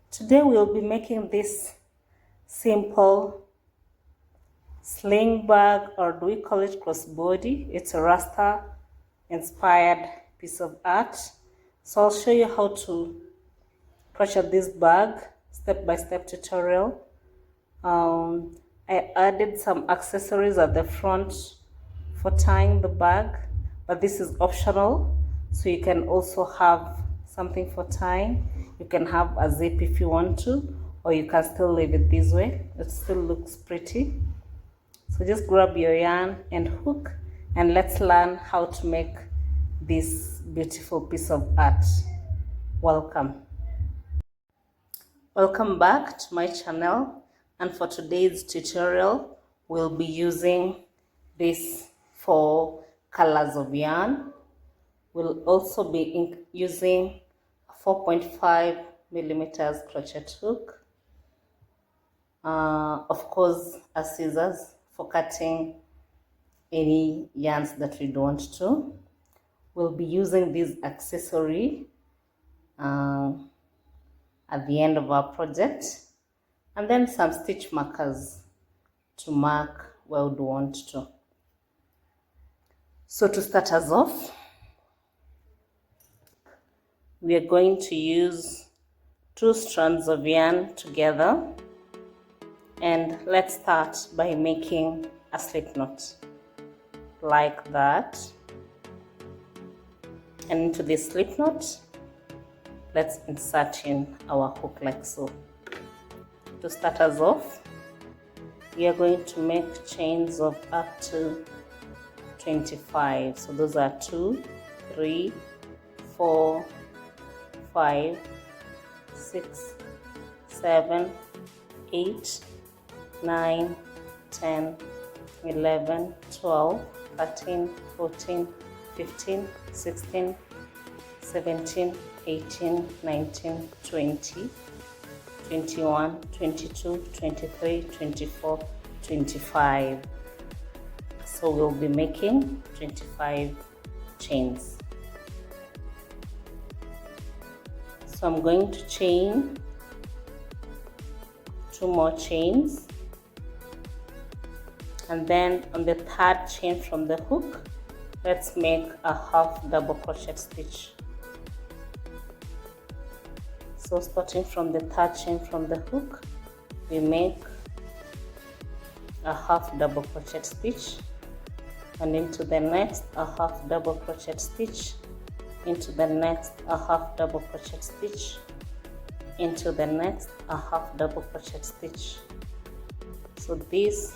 Today we'll be making this simple sling bag, or do we call it crossbody? It's a Rasta inspired piece of art. So I'll show you how to crochet this bag, step-by-step tutorial. I added some accessories at the front for tying the bag, but this is optional, so you can also have something for tying. You can have a zip if you want to, or you can still leave it this way. It still looks pretty. So just grab your yarn and hook, and let's learn how to make this beautiful piece of art. Welcome back to my channel, and for today's tutorial we'll be using these 4 colors of yarn. We'll also be using a 4.5 millimeters crochet hook, of course a scissors for cutting any yarns that we don't want to. We'll be using this accessory at the end of our project, and then some stitch markers to mark where we want to. So to start us off, we are going to use 2 strands of yarn together, and let's start by making a slip knot like that. And into this slip knot, let's insert in our hook like so. To start us off, we are going to make chains of up to 25. So those are 2, 3, 4, 5, 6, 7, 8, 9, 10, 11, 12, 13, 14, 15, 16, 17, 18, 19, 20, 21, 22, 23, 24, 25. So we'll be making 25 chains. So I'm going to chain 2 more chains, and then on the 3rd chain from the hook, let's make a half double crochet stitch. So starting from the 3rd chain from the hook, we make a half double crochet stitch, and into the next a half double crochet stitch, into the next a half double crochet stitch, into the next a half double crochet stitch. So this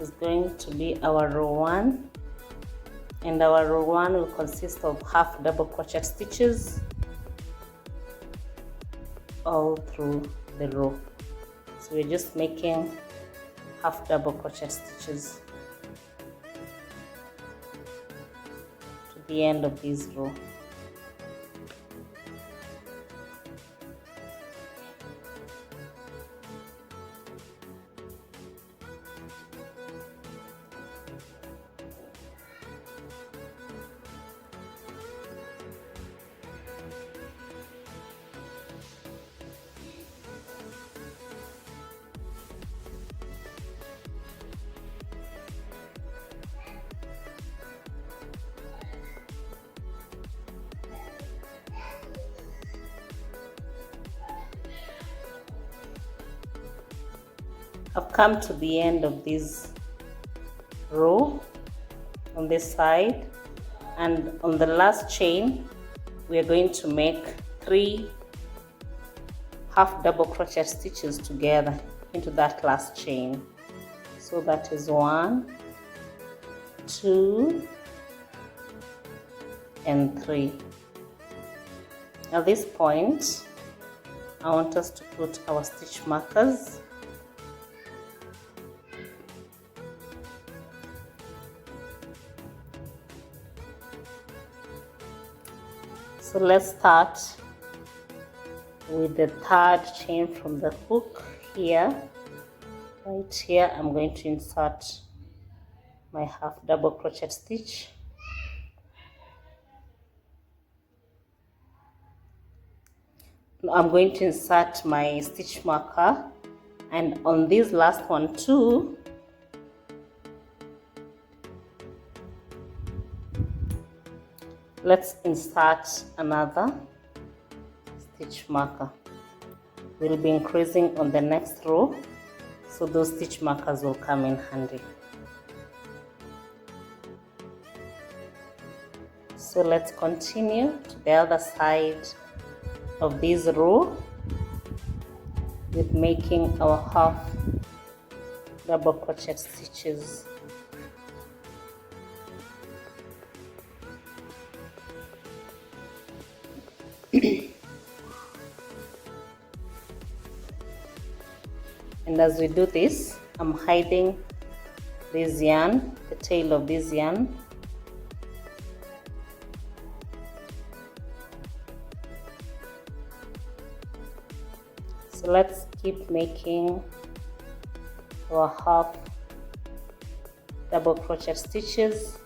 is going to be our row 1, and our row 1 will consist of half double crochet stitches all through the row. So we're just making half double crochet stitches to the end of this row. I've come to the end of this row on this side, and on the last chain we are going to make 3 half double crochet stitches together into that last chain. So that is 1, 2, and 3. At this point, I want us to put our stitch markers. So let's start with the 3rd chain from the hook here. Right here, I'm going to insert my half double crochet stitch. I'm going to insert my stitch marker, and on this last one too, let's insert another stitch marker. We'll be increasing on the next row, so those stitch markers will come in handy. So let's continue to the other side of this row with making our half double crochet stitches. And as we do this, I'm hiding this yarn, the tail of this yarn. So let's keep making our half double crochet stitches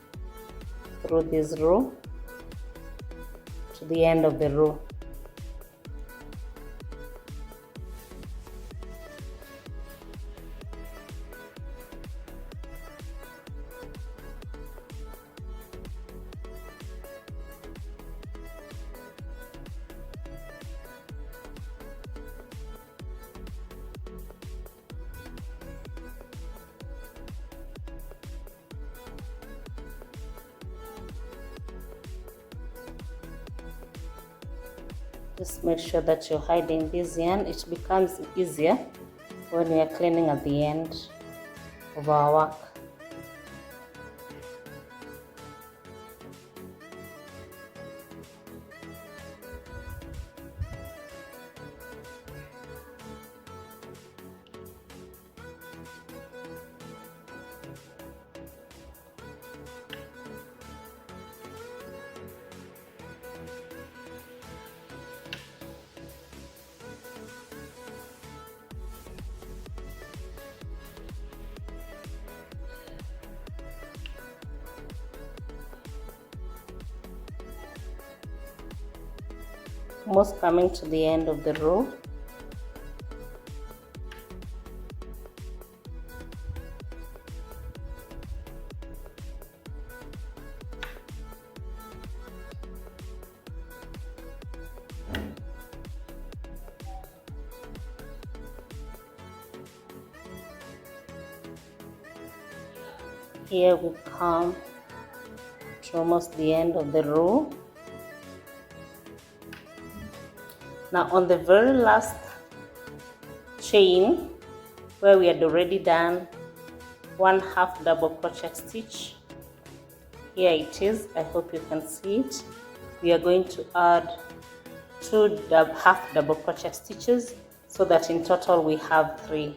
through this row to the end of the row. Just make sure that you're hiding this yarn. It becomes easier when we are cleaning at the end of our work. Almost coming to the end of the row. Here we come to almost the end of the row. Now on the very last chain where we had already done one half double crochet stitch, here it is, I hope you can see it. We are going to add two half double crochet stitches so that in total we have 3.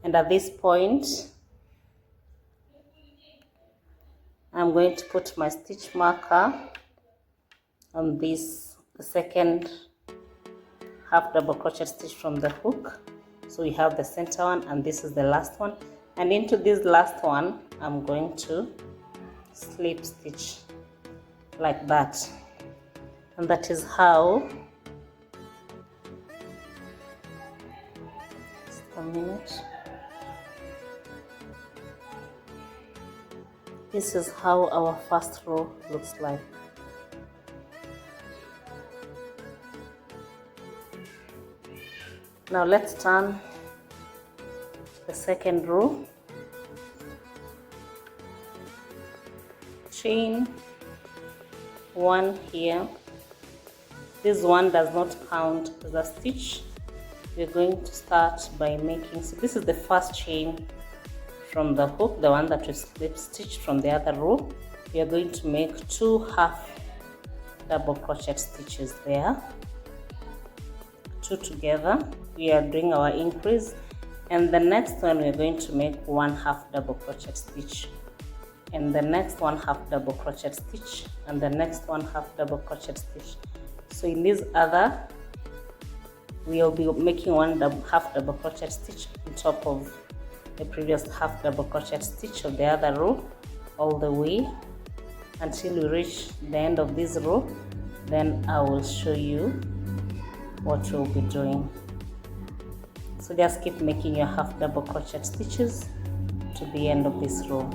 And at this point I'm going to put my stitch marker on this, the second half double crochet stitch from the hook. So we have the center one and this is the last one, and into this last one I'm going to slip stitch like that, and that is how, just a minute, this is how our first row looks like. Now let's turn the second row, chain 1 here. This one does not count as a stitch. We're going to start by making, so this is the first chain from the hook, the one that we slip stitched from the other row. We are going to make 2 half double crochet stitches there, 2 together. We are doing our increase, and the next one we're going to make 1 half double crochet stitch, and the next 1 half double crochet stitch, and the next 1 half double crochet stitch. So in this other, we'll be making 1 half double crochet stitch on top of the previous half double crochet stitch of the other row, all the way until we reach the end of this row. Then I will show you what we'll be doing. So just keep making your half double crochet stitches to the end of this row.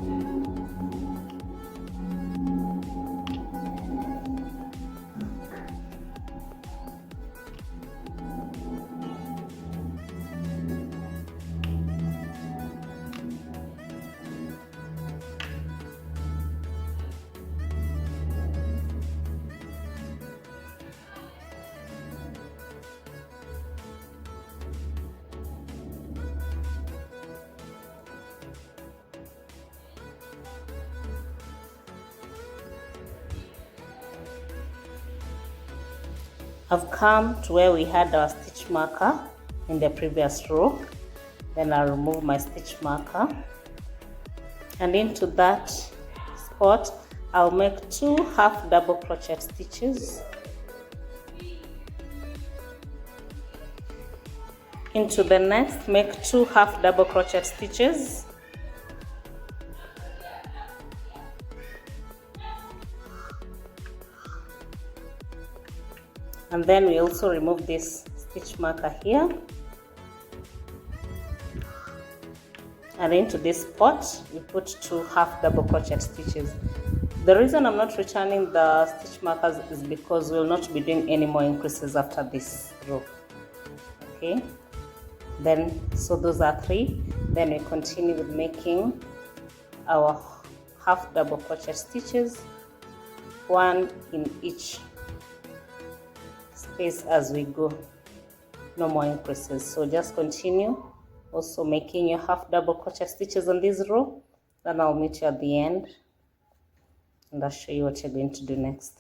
I've come to where we had our stitch marker in the previous row. Then I'll remove my stitch marker, and into that spot I'll make 2 half double crochet stitches. Into the next, make 2 half double crochet stitches. And then we also remove this stitch marker here. And into this spot, we put 2 half double crochet stitches. The reason I'm not returning the stitch markers is because we'll not be doing any more increases after this row. Okay, then so those are 3. Then we continue with making our half double crochet stitches, 1 in each space as we go. No more increases, so just continue also making your half double crochet stitches on this row. Then I'll meet you at the end and I'll show you what you're going to do next.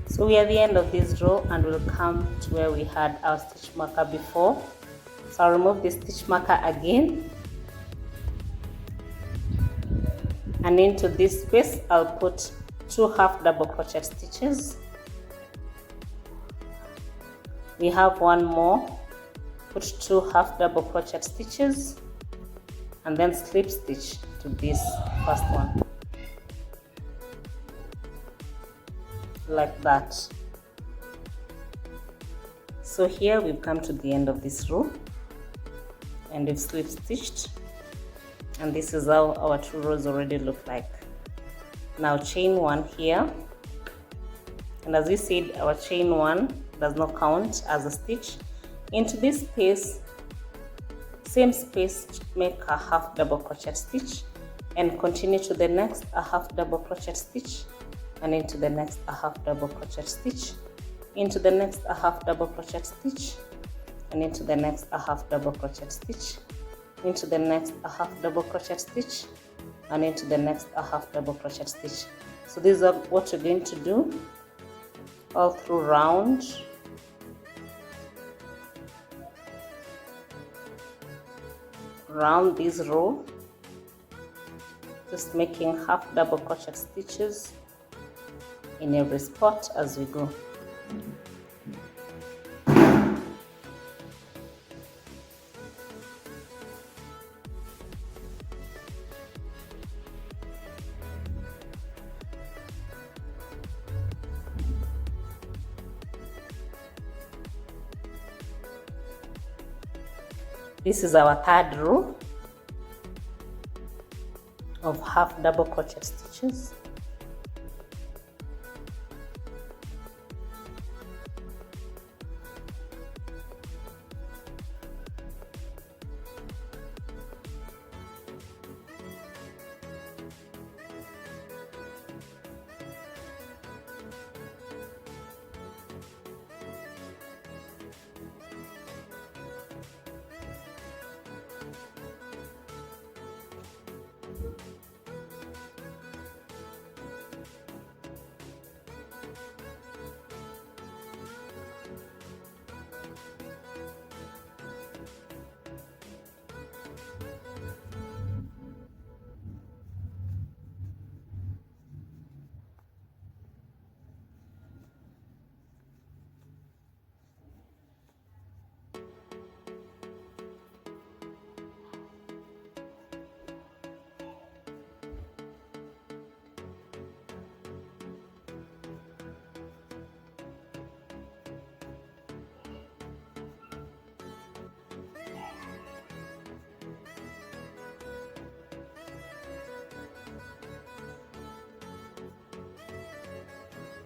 So we are at the end of this row and we'll come to where we had our stitch marker before. So I'll remove the stitch marker again, and into this space I'll put 2 half double crochet stitches. We have 1 more, put 2 half double crochet stitches, and then slip stitch to this first one, like that. So here we've come to the end of this row and we've slip stitched, and this is how our 2 rows already look like. Now chain 1 here, and as we said, our chain 1 does not count as a stitch. Into this space, same space, make a half double crochet stitch and continue to the next, a half double crochet stitch, and into the next, a half double crochet stitch, into the next, a half double crochet stitch, and into the next, a half double crochet stitch, into the next, a half double crochet stitch, and into the next, a half double crochet stitch. So these are what you're going to do all through round this row, just making half double crochet stitches in every spot as we go. This is our 3rd row of half double crochet stitches.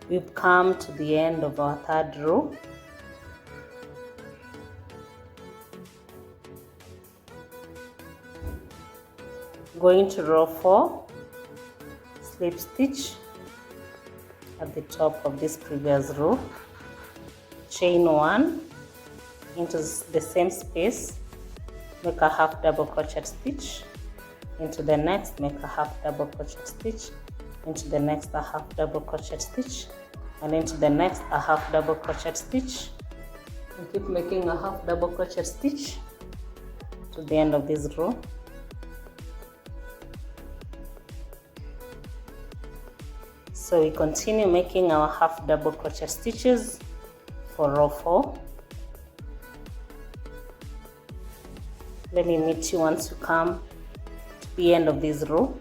We've come to the end of our third row. Going to row 4, slip stitch at the top of this previous row, chain 1 into the same space, make a half double crochet stitch, into the next make a half double crochet stitch, into the next a half double crochet stitch, and into the next a half double crochet stitch, and keep making a half double crochet stitch to the end of this row. So we continue making our half double crochet stitches for row 4. Let me meet you once you come to the end of this row.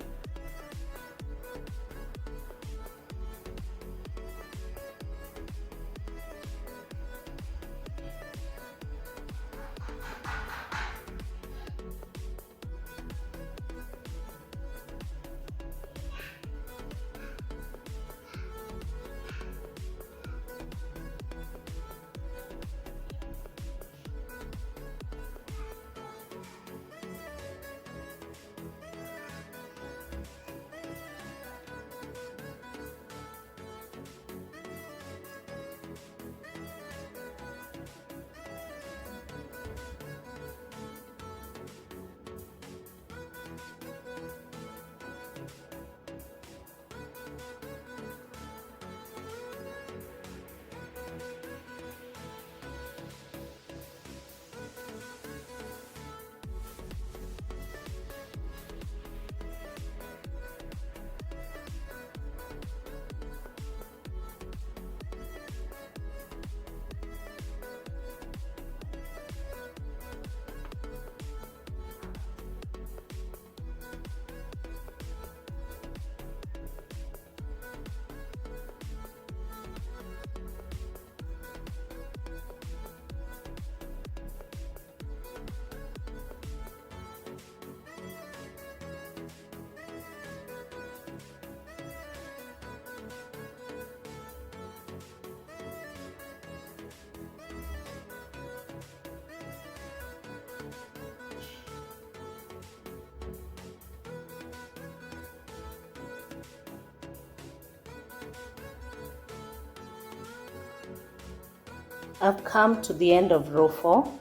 I've come to the end of row 4.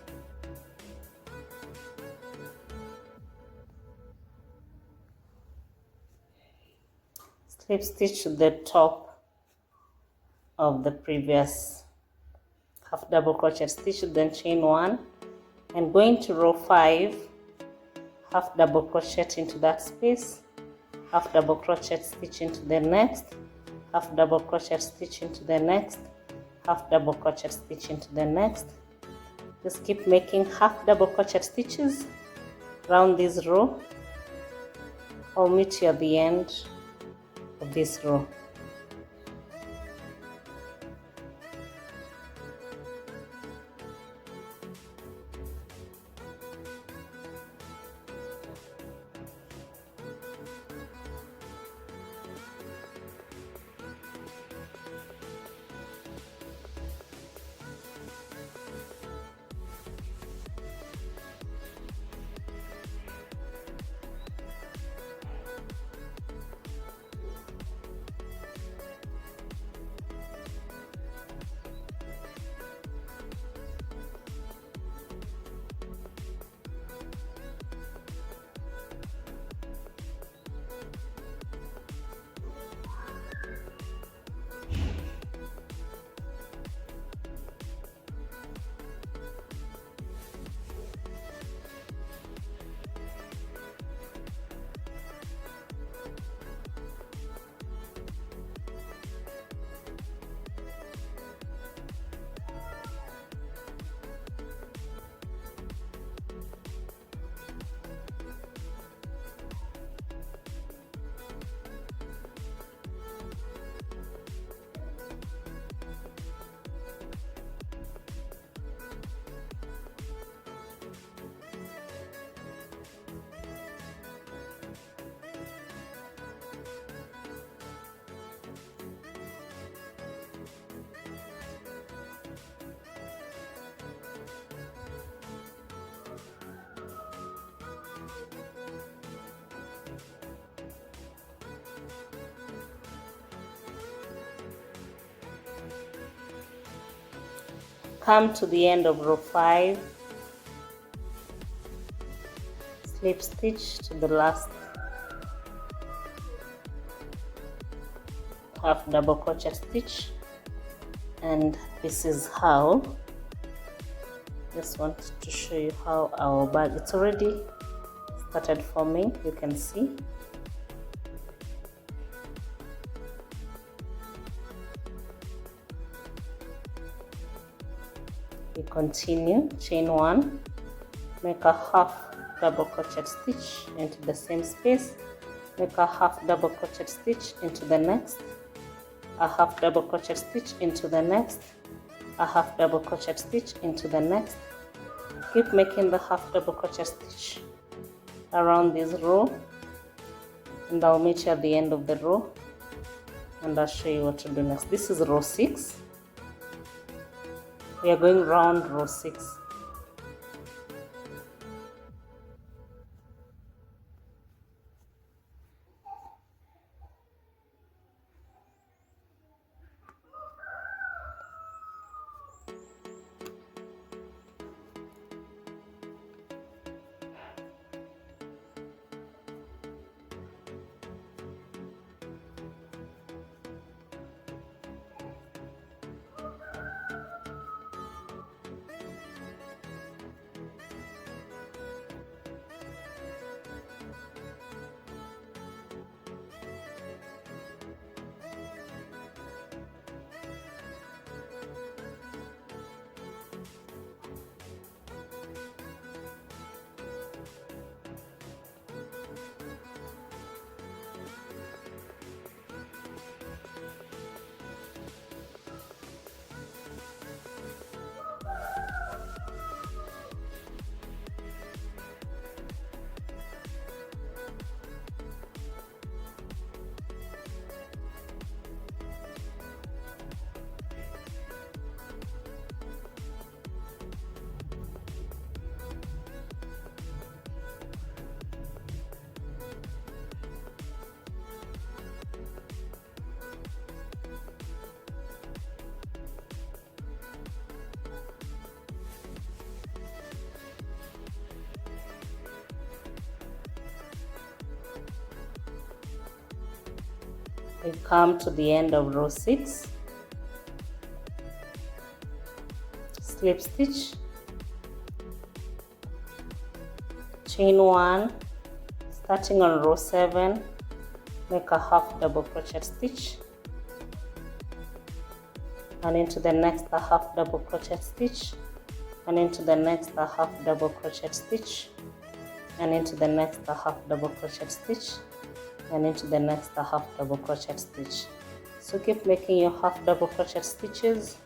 Slip stitch to the top of the previous half double crochet stitch, then chain 1, and going to row 5, half double crochet into that space, half double crochet stitch into the next, half double crochet stitch into the next, half double crochet stitch into the next. Just keep making half double crochet stitches around this row. I'll meet you at the end of this row. come to the end of row 5, slip stitch to the last half double crochet stitch, and this is how, just want to show you how our bag, it's already started forming, you can see. We continue, chain 1, make a half double crochet stitch into the same space, make a half double crochet stitch into the next, a half double crochet stitch into the next, a half double crochet stitch into the next. Keep making the half double crochet stitch around this row, and I'll meet you at the end of the row and I'll show you what to do next. This is row 6. We are going round row 6. We've come to the end of row 6, slip stitch, chain 1, starting on row 7, make a half double crochet stitch, and into the next a half double crochet stitch, and into the next a half double crochet stitch, and into the next a half double crochet stitch, and into the next a half double crochet stitch. So keep making your half double crochet stitches,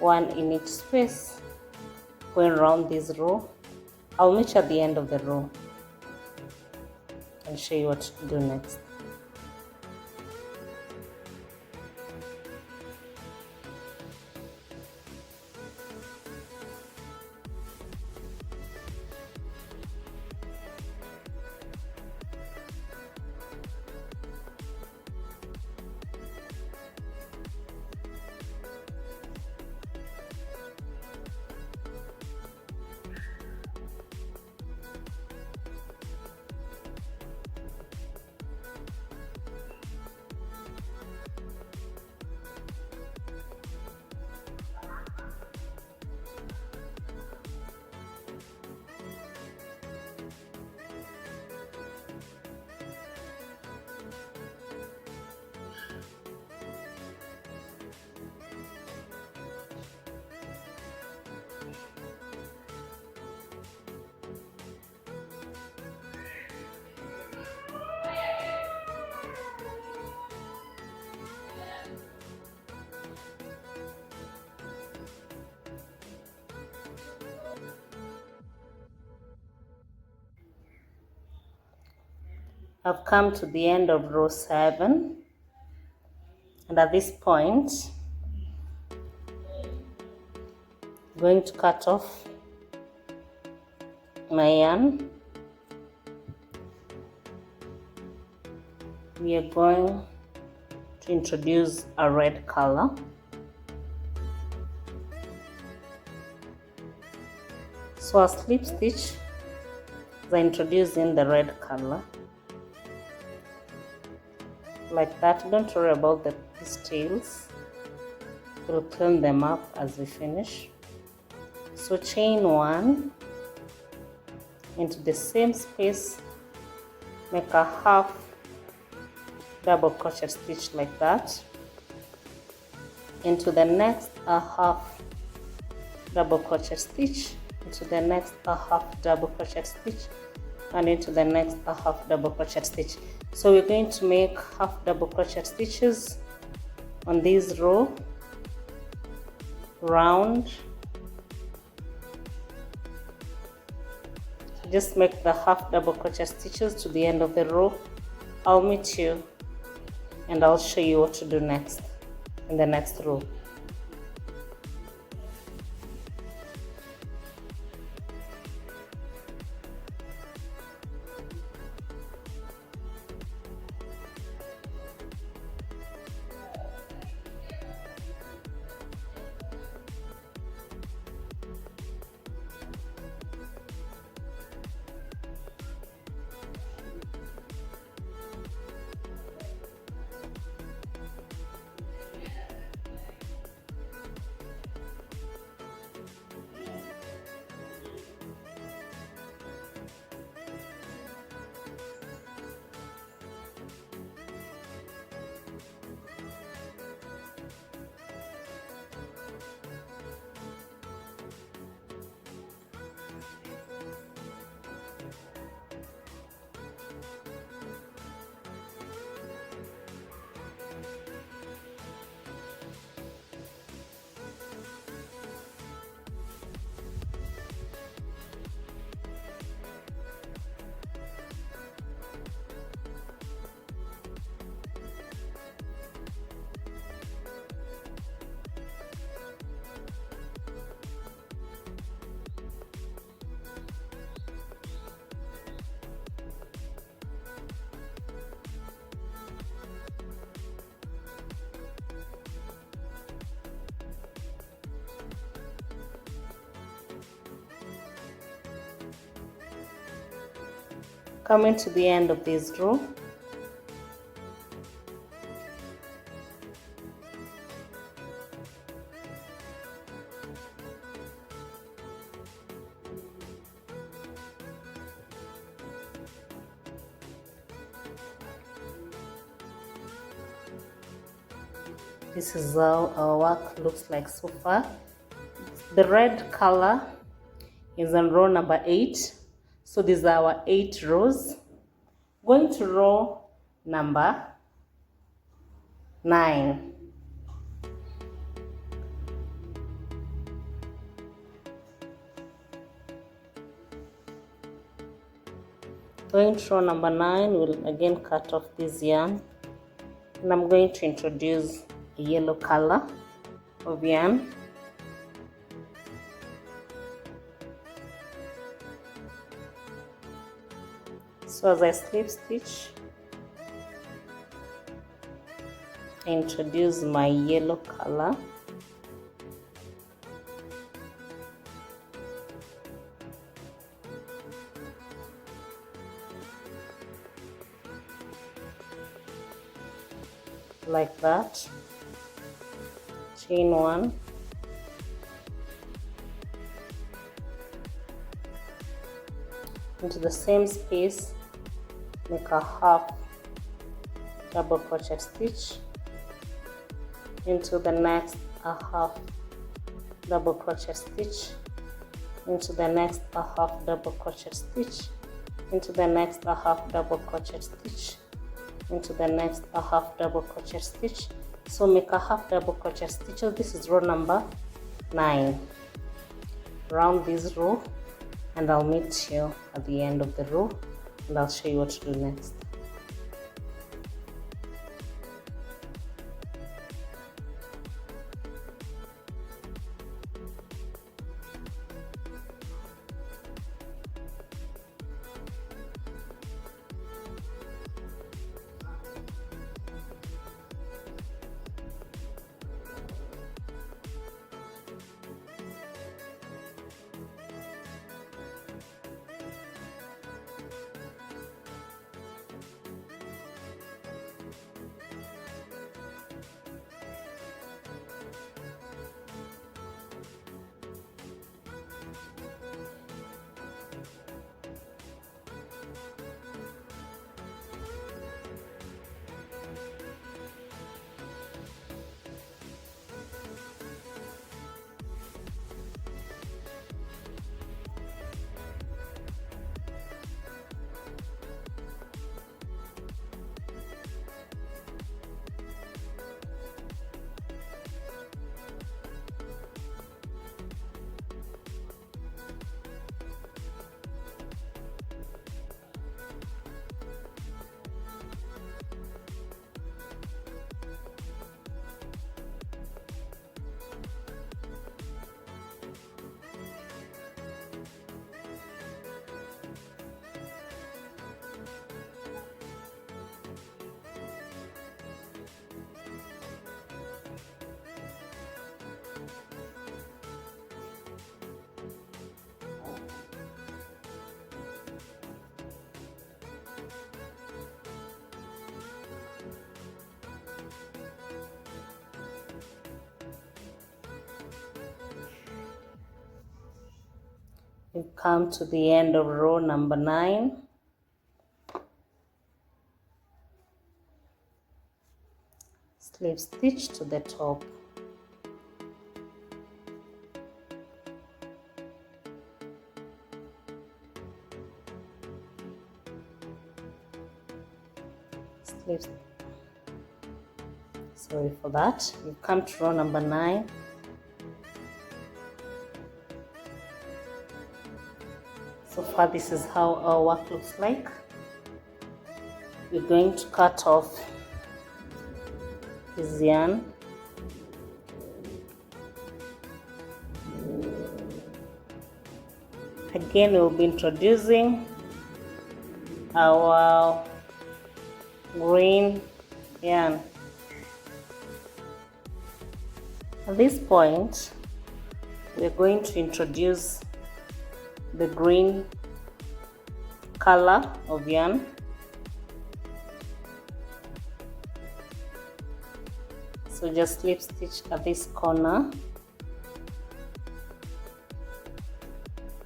one in each space, going around this row. I'll meet you at the end of the row and show you what to do next. I've come to the end of row 7, and at this point I'm going to cut off my yarn. We are going to introduce a red color. So a slip stitch, I introduce in the red color like that. Don't worry about these tails, we'll clean them up as we finish. So chain 1 into the same space, make a half double crochet stitch like that. Into the next a half double crochet stitch, into the next a half double crochet stitch, and into the next a half double crochet stitch. So we're going to make half double crochet stitches on this row, round. Just make the half double crochet stitches to the end of the row. I'll meet you and I'll show you what to do next in the next row. Coming to the end of this row, this is how our work looks like so far. The red color is on row number 8. So these are our 8 rows. Going to row number 9. Going to row number 9, we'll again cut off this yarn, and I'm going to introduce a yellow color of yarn. So as I slip stitch, I introduce my yellow color. Like that. Chain 1. Into the same space, make a half double crochet stitch, into the next a half double crochet stitch, into the next a half double crochet stitch, into the next a half double crochet stitch, into the next a half double crochet stitch. So make a half double crochet stitches. This is row number 9. Round this row, and I'll meet you at the end of the row and I'll show you what to do next. We've come to the end of row number 9. Slip stitch to the top. Sorry for that. We've come to row number 9. So far, this is how our work looks like. We're going to cut off this yarn. Again, we'll be introducing our green yarn. At this point, we're going to introduce the green color of yarn. So just slip stitch at this corner.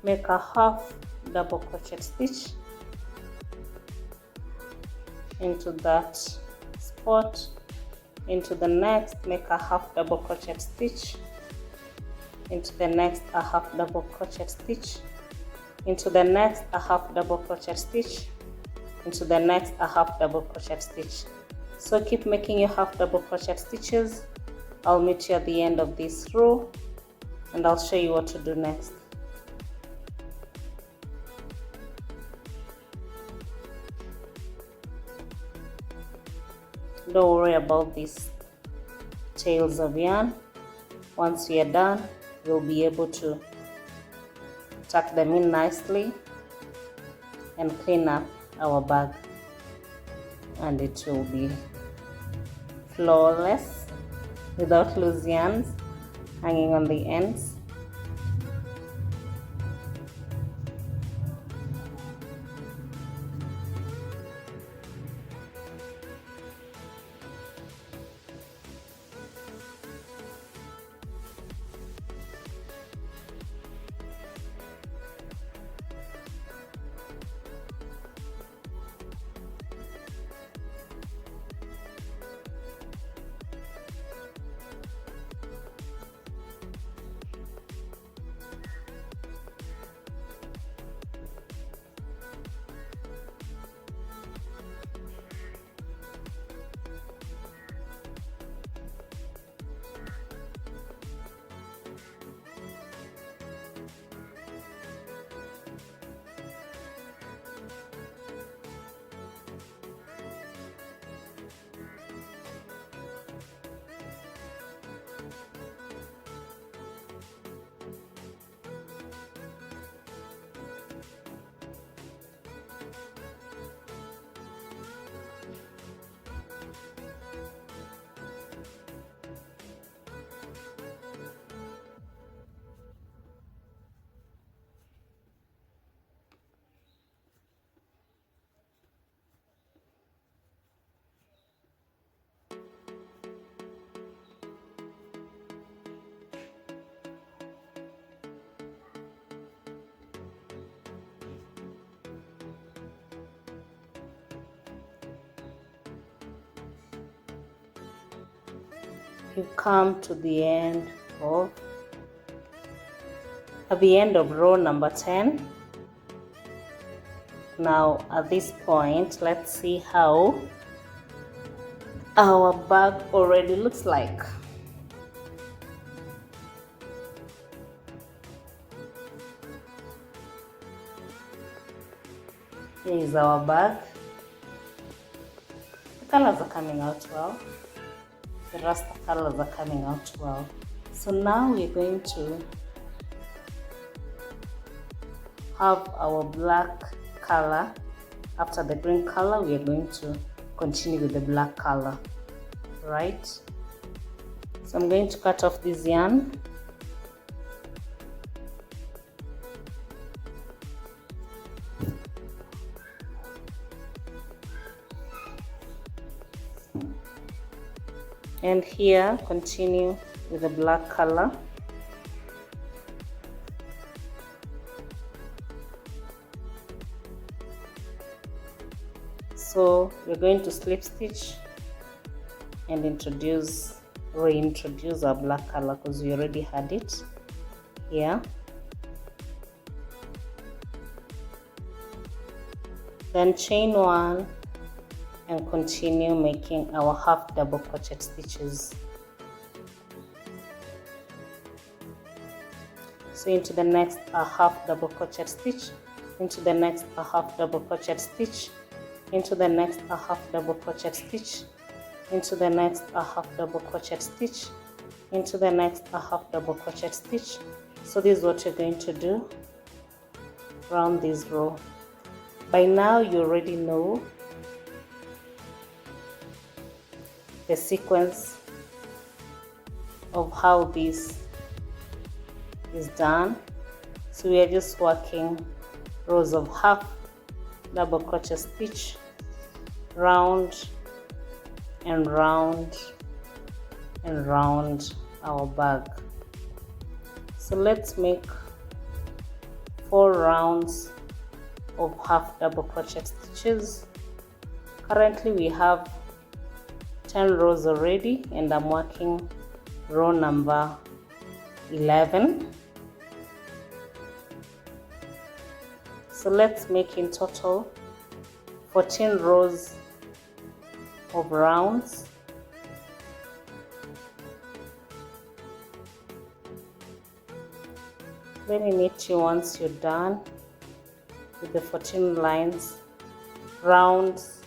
Make a half double crochet stitch into that spot. Into the next, make a half double crochet stitch. Into the next, a half double crochet stitch. Into the next, a half double crochet stitch. Into the next, a half double crochet stitch. So keep making your half double crochet stitches. I'll meet you at the end of this row and I'll show you what to do next. Don't worry about these tails of yarn. Once we are done, we'll be able to tuck them in nicely and clean up our bag, and it will be flawless without loose yarns hanging on the ends. You've come to the end of row number 10. Now at this point, let's see how our bag already looks like. Here is our bag. The colors are coming out well. The Rasta colors are coming out well. So now we're going to have our black color. After the green color, we are going to continue with the black color, right? So I'm going to cut off this yarn. And here, continue with the black color. So we're going to slip stitch and reintroduce our black color because we already had it here. Then chain 1 and continue making our half double crochet stitches. So into the next a half double crochet stitch, into the next a half double crochet stitch, into the next a half double crochet stitch, into the next a half double crochet stitch, into the next a half double crochet stitch. So this is what you're going to do around this row. By now you already know the sequence of how this is done. So we are just working rows of half double crochet stitch, round and round and round our bag. So let's make 4 rounds of half double crochet stitches. Currently we have 10 rows already and I'm working row number 11. So let's make in total 14 rows of rounds. Let me meet you once you're done with the 14 lines, rounds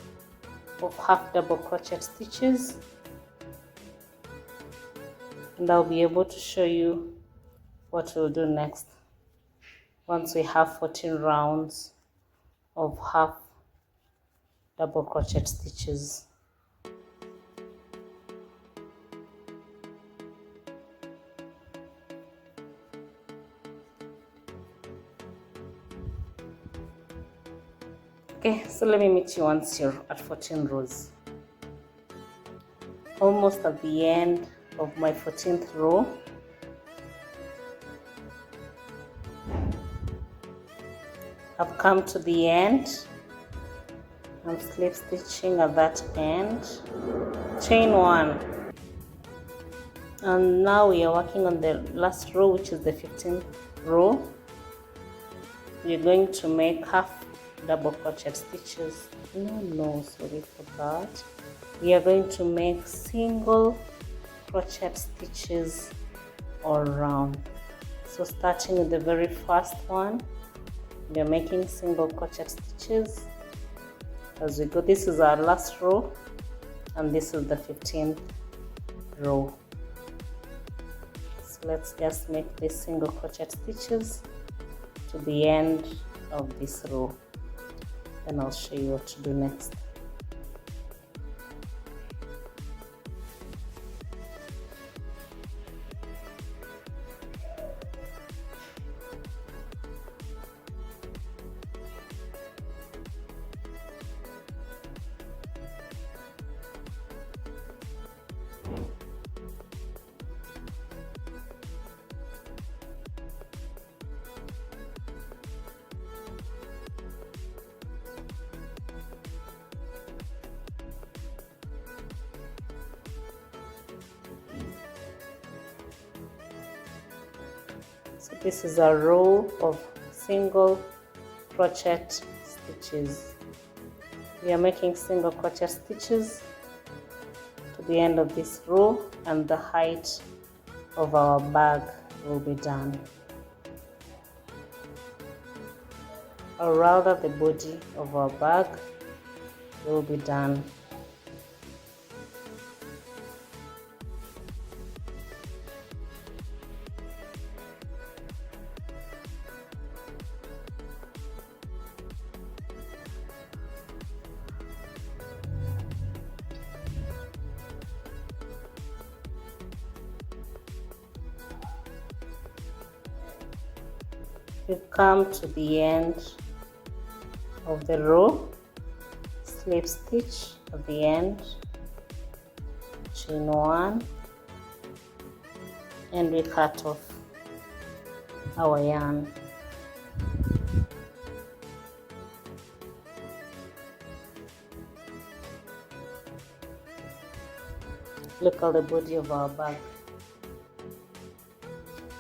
of half double crochet stitches, and I'll be able to show you what we'll do next once we have 14 rounds of half double crochet stitches. Okay, so let me meet you once you're at 14 rows. Almost at the end of my 14th row. I've come to the end. I'm slip stitching at that end. Chain 1. And now we are working on the last row, which is the 15th row. We're going to make half double crochet stitches. Sorry for that. We are going to make single crochet stitches all around. So starting with the very first one, we are making single crochet stitches as we go. This is our last row and this is the 15th row. So let's just make these single crochet stitches to the end of this row, and I'll show you what to do next. So this is a row of single crochet stitches. We are making single crochet stitches to the end of this row, and the height of our bag will be done, or rather the body of our bag will be done. We've come to the end of the row, slip stitch at the end, chain 1, and we cut off our yarn. Look at the body of our bag.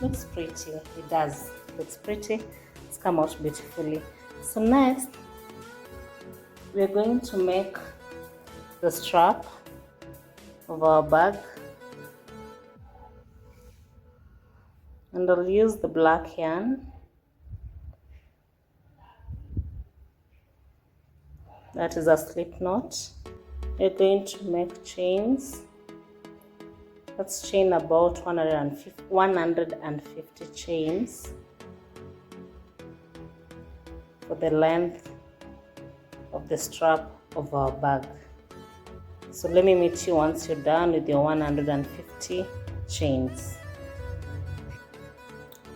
Looks pretty. It does. Looks pretty. It's come out beautifully. So next, we're going to make the strap of our bag, and I'll use the black yarn. That is a slip knot. We're going to make chains. Let's chain about 150 chains for the length of the strap of our bag. So let me meet you once you're done with your 150 chains.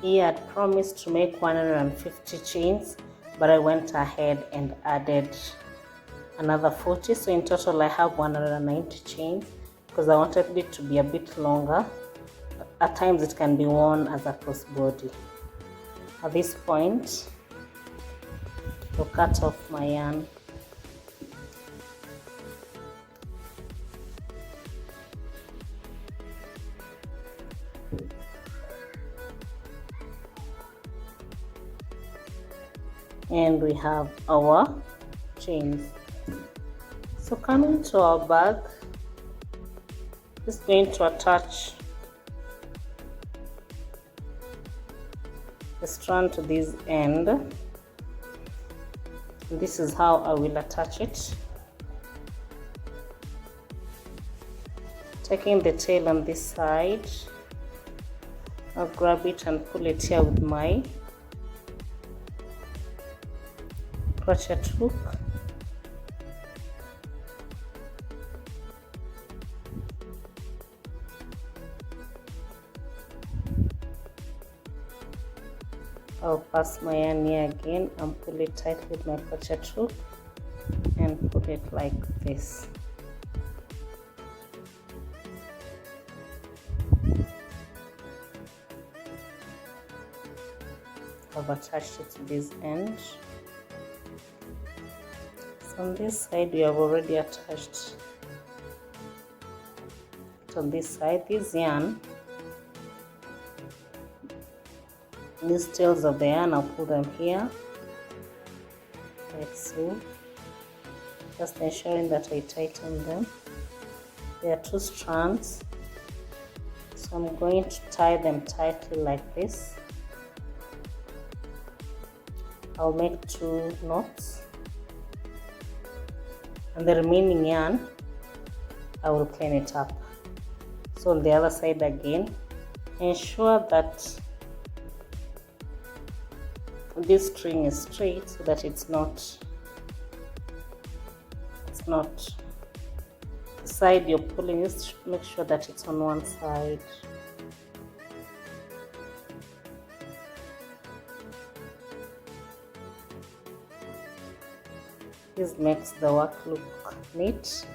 He had promised to make 150 chains, but I went ahead and added another 40, so in total I have 190 chains because I wanted it to be a bit longer. At times it can be worn as a crossbody. At this point, I'll cut off my yarn. And we have our chains. So coming to our bag, just going to attach the strand to this end. And this is how I will attach it. Taking the tail on this side, I'll grab it and pull it here with my crochet hook. I'll pass my yarn here again and pull it tight with my crochet hook and put it like this. I've attached it to this end. So on this side we have already attached it on this side. This yarn, these tails of the yarn, I'll put them here like so, just ensuring that I tighten them. There are two strands, so I'm going to tie them tightly like this. I'll make 2 knots, and the remaining yarn I will clean it up. So on the other side again, ensure that this string is straight so that it's not the side you're pulling. Just make sure that it's on one side. This makes the work look neat.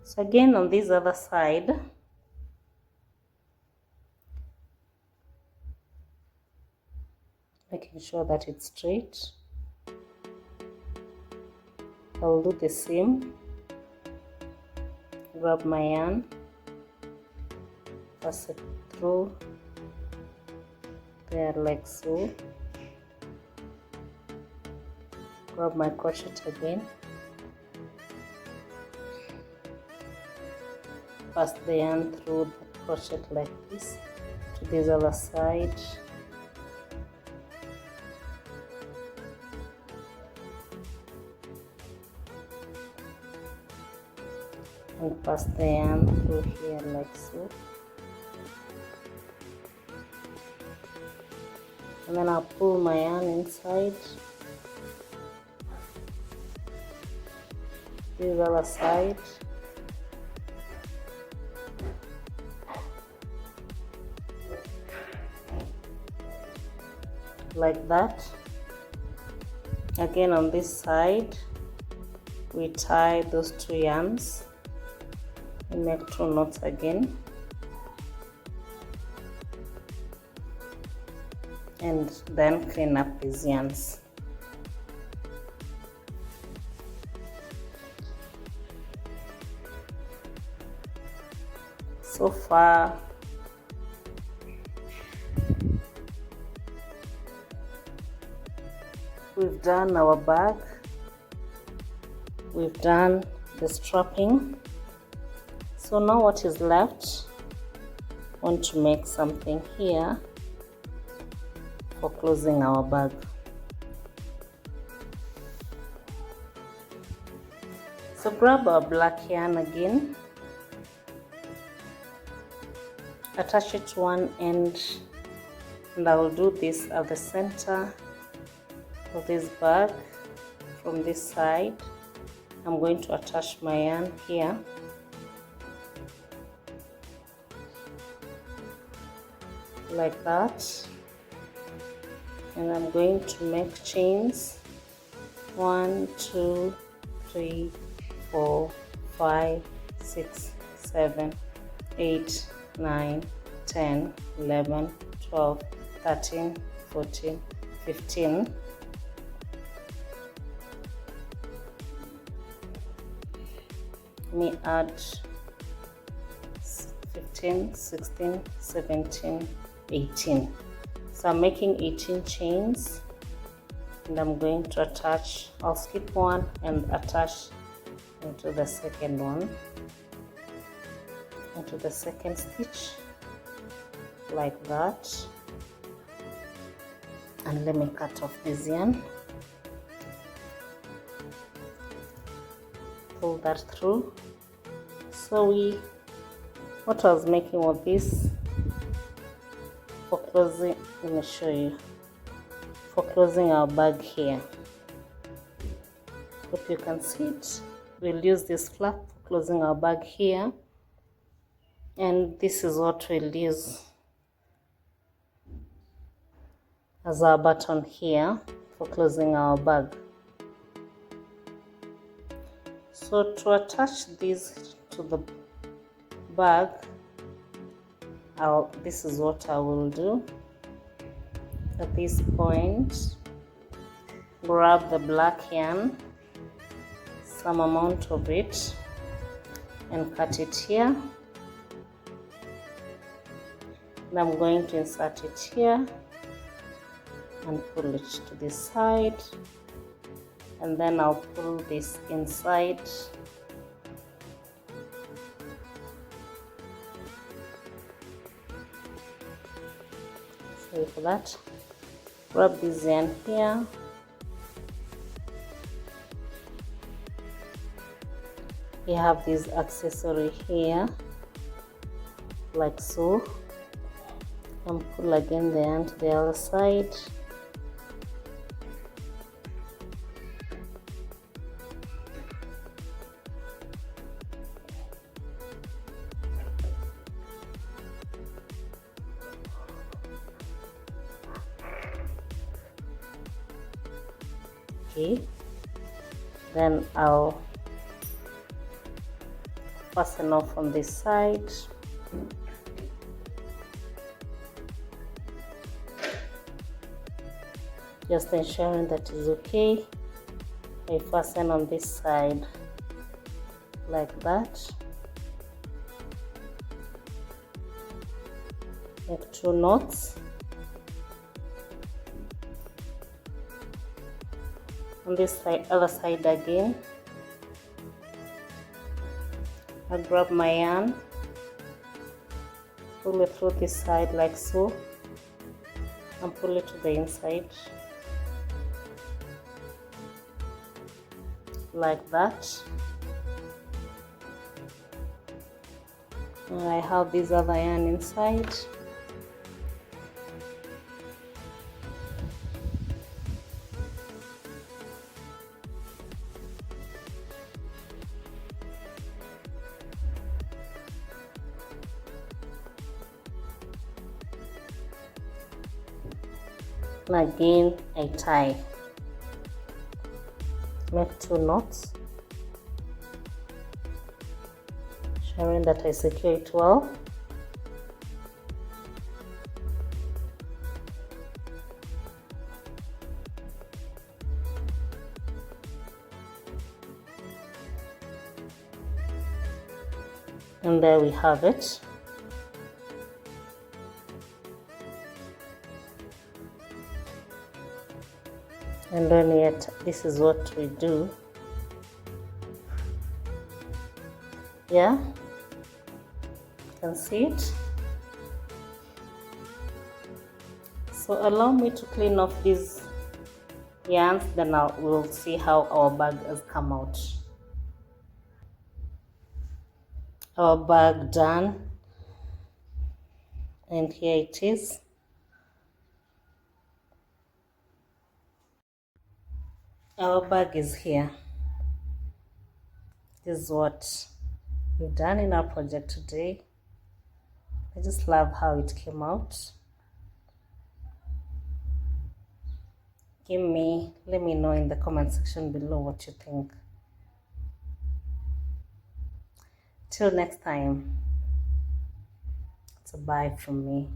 So again on this other side, making sure that it's straight, I'll do the same. Grab my yarn, pass it through there like so, grab my crochet again, pass the yarn through the crochet like this to this other side, and pass the yarn through here like so, and then I'll pull my yarn inside this other side, like that. Again on this side we tie those 2 yarns, we make 2 knots again, and then clean up these yarns. So far we've done our bag, we've done the strapping. So now what is left, I want to make something here for closing our bag. So grab our black yarn again, attach it to one end, and I will do this at the center of this bag. From this side, I'm going to attach my yarn here, like that, and I'm going to make chains 1, 2, 3, 4, 5, 6, 7, 8, 9, 10, 11, 12, 13, 14, 15. Let me add 15, 16, 17, 18. So I'm making 18 chains, and I'm going to attach, I'll skip one and attach into the second one, into the second stitch, like that. And let me cut off this yarn, pull that through. So what I was making was this for closing, let me show you, for closing our bag here. Hope you can see it. We'll use this flap for closing our bag here, and this is what we'll use as our button here for closing our bag. So to attach this to the bag, this is what I will do. At this point, grab the black yarn, some amount of it, and cut it here. And I'm going to insert it here and pull it to this side, and then I'll pull this inside. Sorry for that. Grab this yarn here, you have this accessory here, like so, and pull again the yarn to the other side. Okay, then I'll fasten off on this side. Just ensuring that is okay. I fasten on this side like that. Make 2 knots. On this side, other side again, I grab my yarn, pull it through this side like so, and pull it to the inside like that. And I have this other yarn inside. And again I tie, make 2 knots, ensuring that I secure it well. And there we have it. And then yet, this is what we do. Yeah, you can see it. So allow me to clean off these yarns, then we'll see how our bag has come out. Our bag done, and here it is. Our bag is here. This is what we've done in our project today. I just love how it came out. Let me know in the comment section below what you think. Till next time, it's a bye from me.